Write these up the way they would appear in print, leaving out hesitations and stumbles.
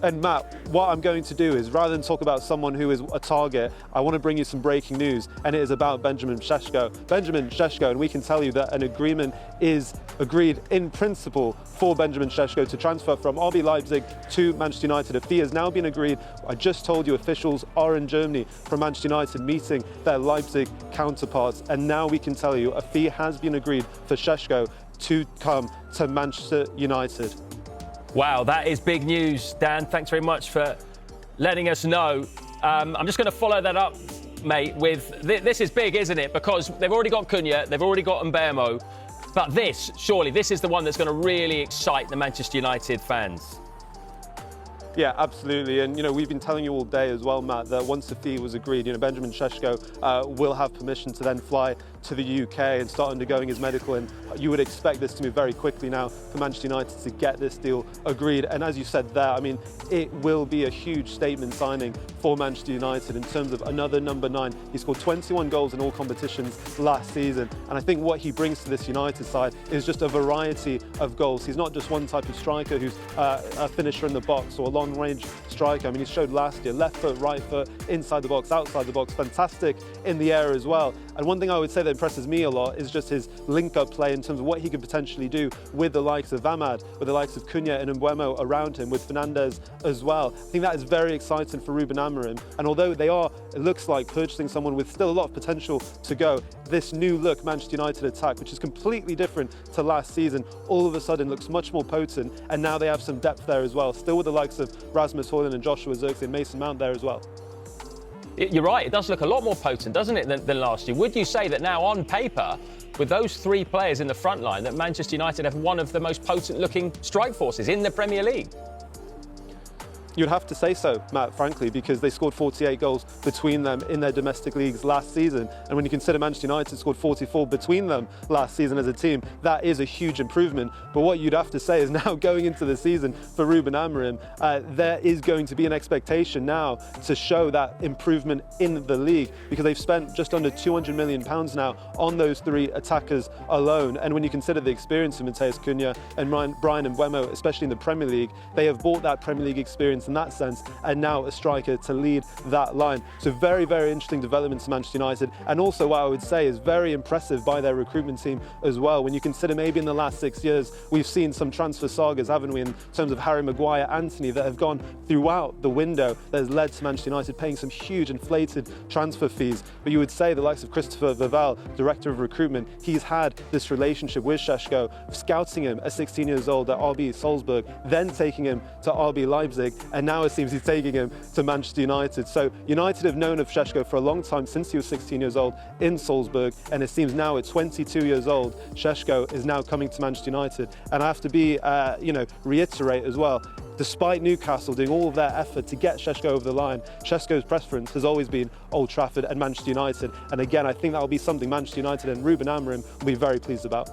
And Matt, what I'm going to do is, rather than talk about someone who is a target, I want to bring you some breaking news, and it is about Benjamin Šeško. Benjamin Šeško, and we can tell you that an agreement is agreed in principle for Benjamin Šeško to transfer from RB Leipzig to Manchester United. A fee has now been agreed. I just told you officials are in Germany from Manchester United meeting their Leipzig counterparts, and now we can tell you a fee has been agreed for Šeško to come to Manchester United. Wow, that is big news, Dan. Thanks very much for letting us know. I'm just going to follow that up, mate, with this is big, isn't it? Because they've already got Cunha, they've already got Mbeumo, but this is the one that's going to really excite the Manchester United fans. Yeah, absolutely. And, we've been telling you all day as well, Matt, that once the fee was agreed, Benjamin Šeško will have permission to then fly to the UK and start undergoing his medical. And you would expect this to move very quickly now for Manchester United to get this deal agreed. And as you said there, it will be a huge statement signing for Manchester United in terms of another number 9. He scored 21 goals in all competitions last season. And I think what he brings to this United side is just a variety of goals. He's not just one type of striker who's a finisher in the box or a long-range striker. He showed last year, left foot, right foot, inside the box, outside the box, fantastic in the air as well. And one thing I would say that impresses me a lot is just his link-up play in terms of what he could potentially do with the likes of Amad, with the likes of Cunha and Mbeumo around him, with Fernandes as well. I think that is very exciting for Ruben Amorim. And although it looks like purchasing someone with still a lot of potential to go, this new look Manchester United attack, which is completely different to last season, all of a sudden looks much more potent. And now they have some depth there as well, still with the likes of Rasmus Højlund and Joshua Zirkzee and Mason Mount there as well. You're right, it does look a lot more potent, doesn't it, than last year? Would you say that now, on paper, with those 3 players in the front line, that Manchester United have one of the most potent-looking strike forces in the Premier League? You'd have to say so, Matt, frankly, because they scored 48 goals between them in their domestic leagues last season. And when you consider Manchester United scored 44 between them last season as a team, that is a huge improvement. But what you'd have to say is now going into the season for Ruben Amorim, there is going to be an expectation now to show that improvement in the league, because they've spent just under £200 million now on those 3 attackers alone. And when you consider the experience of Matheus Cunha and Bryan Mbeumo, especially in the Premier League, they have bought that Premier League experience in that sense, and now a striker to lead that line. So very, very interesting developments to Manchester United, and also what I would say is very impressive by their recruitment team as well. When you consider maybe in the last 6 years, we've seen some transfer sagas, haven't we, in terms of Harry Maguire, Anthony, that have gone throughout the window that has led to Manchester United paying some huge inflated transfer fees. But you would say the likes of Christopher Vival, Director of Recruitment, he's had this relationship with Šeško, scouting him at 16 years old at RB Salzburg, then taking him to RB Leipzig, and now it seems he's taking him to Manchester United. So United have known of Šeško for a long time, since he was 16 years old in Salzburg, and it seems now at 22 years old, Šeško is now coming to Manchester United. And I have to be, reiterate as well, despite Newcastle doing all of their effort to get Šeško over the line, Šeško's preference has always been Old Trafford and Manchester United. And again, I think that will be something Manchester United and Ruben Amorim will be very pleased about.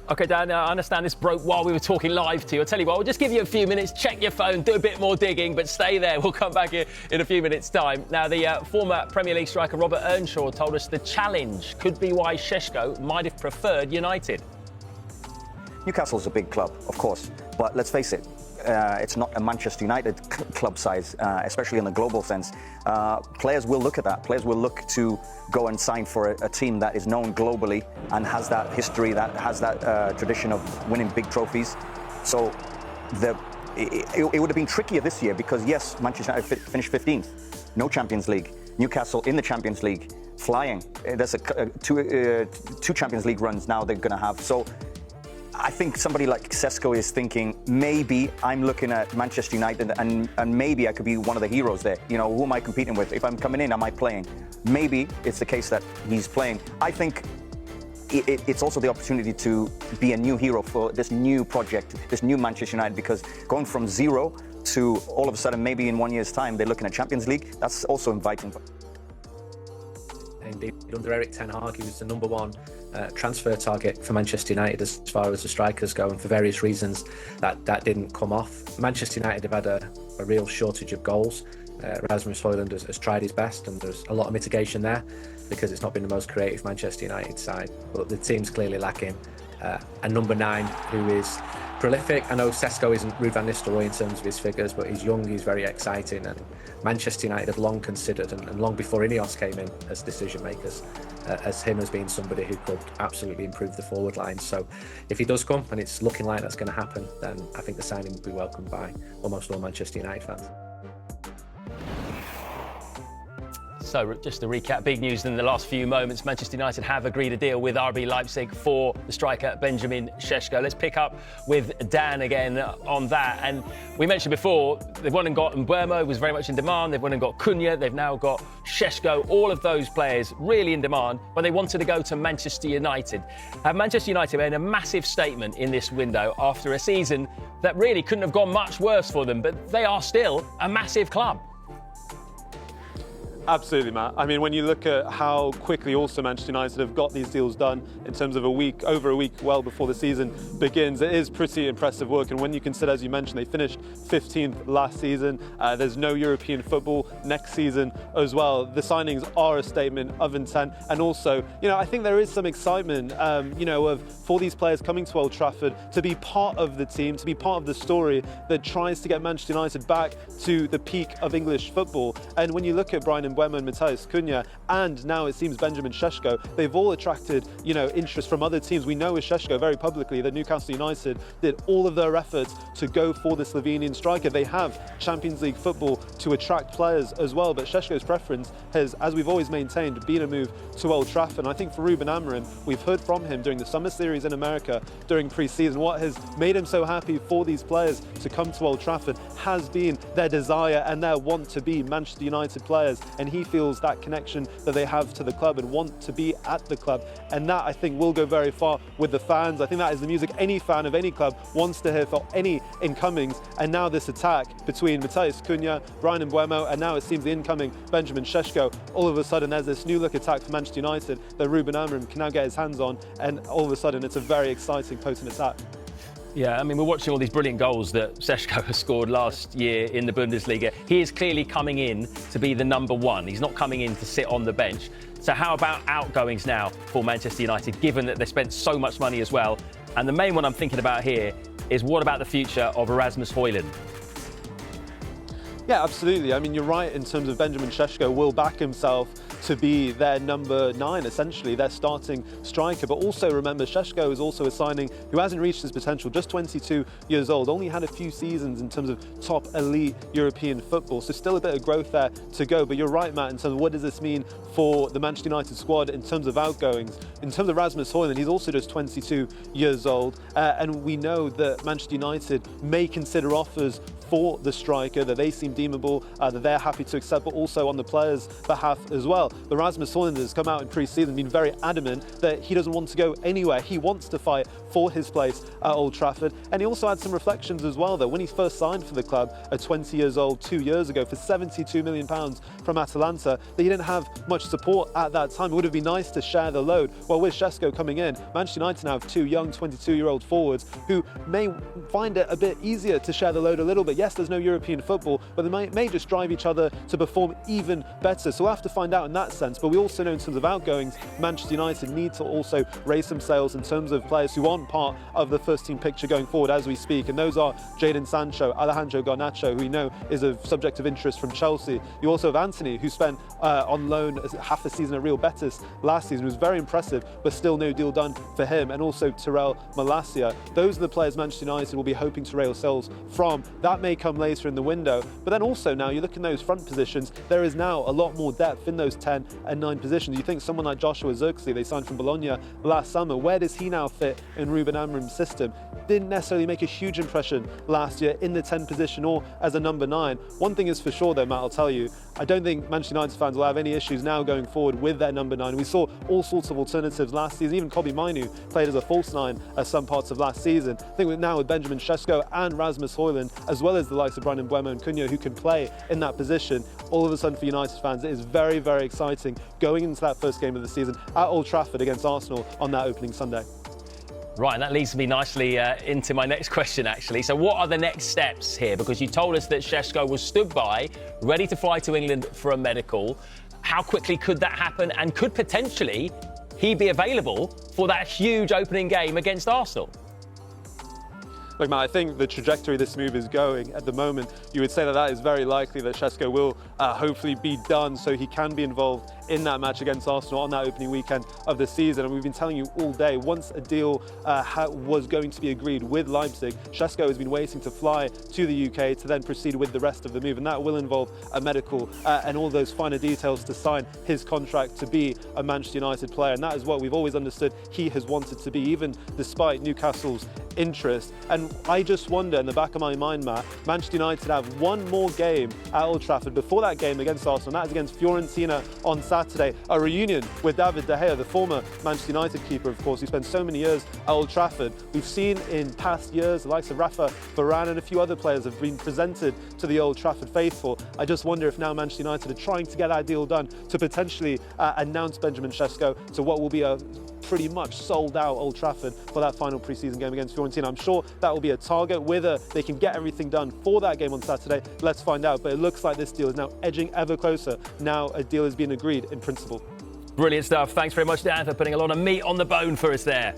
OK, Dan, I understand this broke while we were talking live to you. I'll tell you what, we'll just give you a few minutes, check your phone, do a bit more digging, but stay there. We'll come back here in a few minutes' time. Now, the former Premier League striker Robert Earnshaw told us the challenge could be why Šeško might have preferred United. Newcastle's a big club, of course, but let's face it, it's not a Manchester United club size, especially in the global sense. Players will look at that. Players will look to go and sign for a team that is known globally and has that history, that has that tradition of winning big trophies. So it would have been trickier this year because, yes, Manchester United finished 15th, no Champions League. Newcastle in the Champions League, flying. There's two Champions League runs now they're going to have. So I think somebody like Šeško is thinking, maybe I'm looking at Manchester United and maybe I could be one of the heroes there. You know, who am I competing with? If I'm coming in, am I playing? Maybe it's the case that he's playing. I think it's also the opportunity to be a new hero for this new project, this new Manchester United, because going from zero to all of a sudden, maybe in 1 year's time, they're looking at Champions League, that's also inviting. Indeed, under Erik ten Hag, he was the #1 transfer target for Manchester United as far as the strikers go, and for various reasons that didn't come off. Manchester United have had a real shortage of goals. Rasmus Højlund has tried his best, and there's a lot of mitigation there because it's not been the most creative Manchester United side. But the team's clearly lacking a number 9 who is prolific. I know Šeško isn't Ruud van Nistelrooy in terms of his figures, but he's young, he's very exciting, and Manchester United have long considered, and long before Ineos came in as decision makers, as him as being somebody who could absolutely improve the forward line. So if he does come, and it's looking like that's going to happen, then I think the signing will be welcomed by almost all Manchester United fans. So just to recap, big news in the last few moments. Manchester United have agreed a deal with RB Leipzig for the striker Benjamin Šeško. Let's pick up with Dan again on that. And we mentioned before, they've won and got Mbeumo, was very much in demand. They've won and got Cunha. They've now got Šeško. All of those players really in demand, but they wanted to go to Manchester United. Manchester United made a massive statement in this window after a season that really couldn't have gone much worse for them, but they are still a massive club. Absolutely, Matt. I mean, when you look at how quickly also Manchester United have got these deals done in terms of over a week, well before the season begins, it is pretty impressive work. And when you consider, as you mentioned, they finished 15th last season, there's no European football next season as well. The signings are a statement of intent. And also, I think there is some excitement, for these players coming to Old Trafford to be part of the team, to be part of the story that tries to get Manchester United back to the peak of English football. And when you look at Bryan Mbeumo and Matheus Cunha, and now it seems Benjamin Šeško, they've all attracted, interest from other teams. We know with Šeško very publicly that Newcastle United did all of their efforts to go for the Slovenian striker. They have Champions League football to attract players as well, but Šeško's preference has, as we've always maintained, been a move to Old Trafford. And I think for Ruben Amorim, we've heard from him during the summer series in America, during pre-season, what has made him so happy for these players to come to Old Trafford has been their desire and their want to be Manchester United players. And he feels that connection that they have to the club and want to be at the club. And that, I think, will go very far with the fans. I think that is the music any fan of any club wants to hear for any incomings. And now this attack between Matheus Cunha, Bryan Mbeumo, and now it seems the incoming Benjamin Šeško, all of a sudden there's this new look attack for Manchester United that Ruben Amorim can now get his hands on, and all of a sudden it's a very exciting, potent attack. Yeah, I mean, we're watching all these brilliant goals that Šeško has scored last year in the Bundesliga. He is clearly coming in to be the number one. He's not coming in to sit on the bench. So how about outgoings now for Manchester United, given that they spent so much money as well? And the main one I'm thinking about here is, what about the future of Rasmus Højlund? Yeah, absolutely. I mean, you're right in terms of Benjamin Šeško will back himself to be their number 9, essentially, their starting striker. But also remember, Šeško is also a signing who hasn't reached his potential, just 22 years old, only had a few seasons in terms of top elite European football. So still a bit of growth there to go. But you're right, Matt, in terms of what does this mean for the Manchester United squad in terms of outgoings. In terms of Rasmus Højlund, he's also just 22 years old. And we know that Manchester United may consider offers for the striker, that they seem deemable, that they're happy to accept, but also on the players' behalf as well. But Rasmus Højlund has come out in pre-season, been very adamant that he doesn't want to go anywhere. He wants to fight for his place at Old Trafford. And he also had some reflections as well, though. When he first signed for the club at 20 years old, 2 years ago, for £72 million from Atalanta, that he didn't have much support at that time. It would have been nice to share the load. Well, with Šeško coming in, Manchester United now have 2 young 22-year-old forwards who may find it a bit easier to share the load a little bit. Yes, there's no European football, but they may just drive each other to perform even better. So we'll have to find out in that sense. But we also know in terms of outgoings, Manchester United need to also raise some sails in terms of players who aren't part of the first team picture going forward as we speak. And those are Jadon Sancho, Alejandro Garnacho, who we know is a subject of interest from Chelsea. You also have Anthony, who spent on loan half a season at Real Betis last season, was very impressive, but still no deal done for him. And also Tyrell Malacia. Those are the players Manchester United will be hoping to raise sails from. That may come later in the window. But then also now you look in those front positions, there is now a lot more depth in those 10 and 9 positions. You think someone like Joshua Zirkzee, they signed from Bologna last summer, where does he now fit in Ruben Amorim's system? Didn't necessarily make a huge impression last year in the 10 position or as a number 9. One thing is for sure though, Matt, I'll tell you, I don't think Manchester United fans will have any issues now going forward with their number 9. We saw all sorts of alternatives last season. Even Kobbie Mainoo played as a false 9 at some parts of last season. I think now with Benjamin Šeško and Rasmus Højlund, as well as the likes of Bryan Mbeumo and Cunha who can play in that position, all of a sudden for United fans it is very, very exciting going into that first game of the season at Old Trafford against Arsenal on that opening Sunday. Right, and that leads me nicely into my next question, actually. So what are the next steps here? Because you told us that Šeško was stood by, ready to fly to England for a medical. How quickly could that happen? And could potentially he be available for that huge opening game against Arsenal? Look, Matt, I think the trajectory this move is going at the moment, you would say that is very likely that Šeško will hopefully be done so he can be involved in that match against Arsenal on that opening weekend of the season. And we've been telling you all day, once a deal was going to be agreed with Leipzig, Šeško has been waiting to fly to the UK to then proceed with the rest of the move. And that will involve a medical and all those finer details to sign his contract to be a Manchester United player. And that is what we've always understood he has wanted to be, even despite Newcastle's interest. And I just wonder, in the back of my mind, Matt, Manchester United have one more game at Old Trafford before that game against Arsenal, and that is against Fiorentina on Saturday. A reunion with David De Gea, the former Manchester United keeper, of course, who spent so many years at Old Trafford. We've seen in past years the likes of Rafa Varane and a few other players have been presented to the Old Trafford faithful. I just wonder if now Manchester United are trying to get that deal done to potentially announce Benjamin Šeško to what will be a pretty much sold out Old Trafford for that final pre-season game against Fiorentina. I'm sure that will be a target. Whether they can get everything done for that game on Saturday, let's find out. But it looks like this deal is now edging ever closer. Now a deal has been agreed in principle. Brilliant stuff. Thanks very much, Dan, for putting a lot of meat on the bone for us there.